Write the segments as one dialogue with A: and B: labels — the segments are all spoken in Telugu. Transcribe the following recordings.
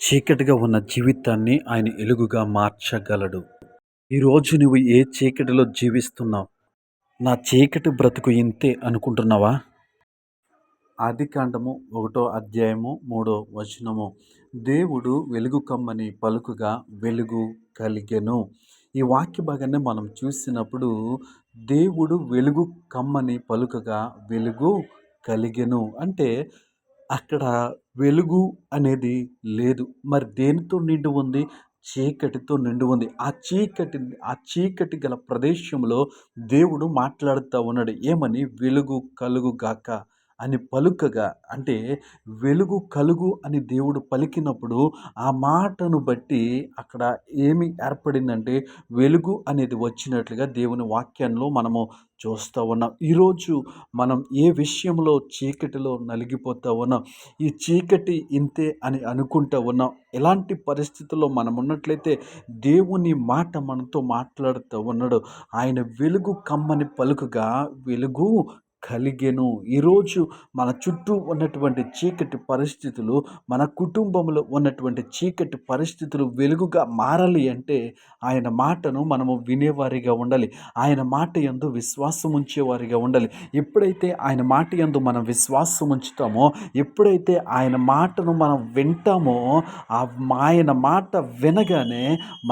A: చీకటిగా ఉన్న జీవితాన్ని ఆయన ఎలుగుగా మార్చగలడు. ఈరోజు నువ్వు ఏ చీకటిలో జీవిస్తున్నావు? నా చీకటి బ్రతుకు ఇంతే అనుకుంటున్నావా? ఆదికాండము 1 అధ్యాయము 3 వచనము. దేవుడు వెలుగు కమ్మని పలుకగా వెలుగు కలిగెను. ఈ వాక్య భాగాన్ని మనం చూసినప్పుడు దేవుడు వెలుగు కమ్మని పలుకగా వెలుగు కలిగెను అంటే అక్కడ వెలుగు అనేది లేదు. మరి దేనితో నిండి ఉంది? చీకటితో నిండి ఉంది. ఆ చీకటి గల ప్రదేశంలో దేవుడు మాట్లాడుతా ఉన్నాడు. ఏమని? వెలుగు కలుగుగాక అని పలుకగా, అంటే వెలుగు కలుగు అని దేవుడు పలికినప్పుడు ఆ మాటను బట్టి అక్కడ ఏమి ఏర్పడిందంటే వెలుగు అనేది వచ్చినట్లుగా దేవుని వాక్యంలో మనము చూస్తూ ఉన్నాం. ఈరోజు మనం ఏ విషయంలో చీకటిలో నలిగిపోతూ ఉన్నాం, ఈ చీకటి ఇంతే అని అనుకుంటూ ఉన్నాం. ఎలాంటి పరిస్థితుల్లో మనం ఉన్నట్లయితే దేవుని మాట మనతో మాట్లాడుతూ ఉన్నాడు. ఆయన వెలుగు కమ్మని పలుకగా వెలుగు కలిగెను. ఈరోజు మన చుట్టూ ఉన్నటువంటి చీకటి పరిస్థితులు, మన కుటుంబంలో ఉన్నటువంటి చీకటి పరిస్థితులు వెలుగుగా మారాలి అంటే ఆయన మాటను మనము వినేవారిగా ఉండాలి. ఆయన మాట యందు విశ్వాసం ఉంచేవారిగా ఉండాలి. ఎప్పుడైతే ఆయన మాట యందు మనం విశ్వాసం ఉంచుతామో, ఎప్పుడైతే ఆయన మాటను మనం వింటామో, ఆయన మాట వినగానే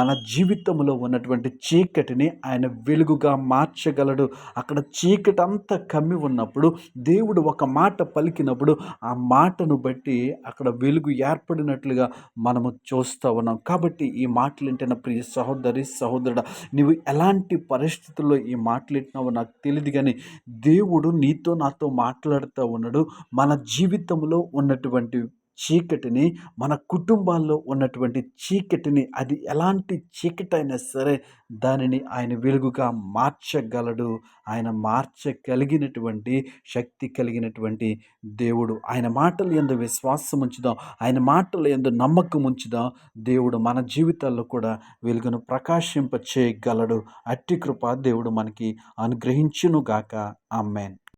A: మన జీవితంలో ఉన్నటువంటి చీకటిని ఆయన వెలుగుగా మార్చగలడు. అక్కడ చీకటి అంతా కమ్మి ఉన్నప్పుడు దేవుడు ఒక మాట పలికినప్పుడు ఆ మాటను బట్టి అక్కడ వెలుగు ఏర్పడినట్లుగా మనము చూస్తూ ఉన్నాం. కాబట్టి ఈ మాటలు వింటున్న ప్రియ సహోదరి సహోదరుడా, నువ్వు ఎలాంటి పరిస్థితుల్లో ఈ మాటలు వింటున్నావో నాకు తెలియదు, కానీ దేవుడు నీతో నాతో మాట్లాడుతూ ఉన్నాడు. మన జీవితంలో ఉన్నటువంటి చీకటిని, మన కుటుంబాల్లో ఉన్నటువంటి చీకటిని, అది ఎలాంటి చీకటైనా సరే దానిని ఆయన వెలుగుగా మార్చగలడు. ఆయన మార్చగలిగినటువంటి శక్తి కలిగినటువంటి దేవుడు. ఆయన మాటల యందు విశ్వాసం ఉంచుదాం, ఆయన మాటల యందు నమ్మకం ఉంచుదాం. దేవుడు మన జీవితాల్లో కూడా వెలుగును ప్రకాశింప చేయగలడు. అట్టి కృప దేవుడు మనకి అనుగ్రహించును గాక. ఆమేన్.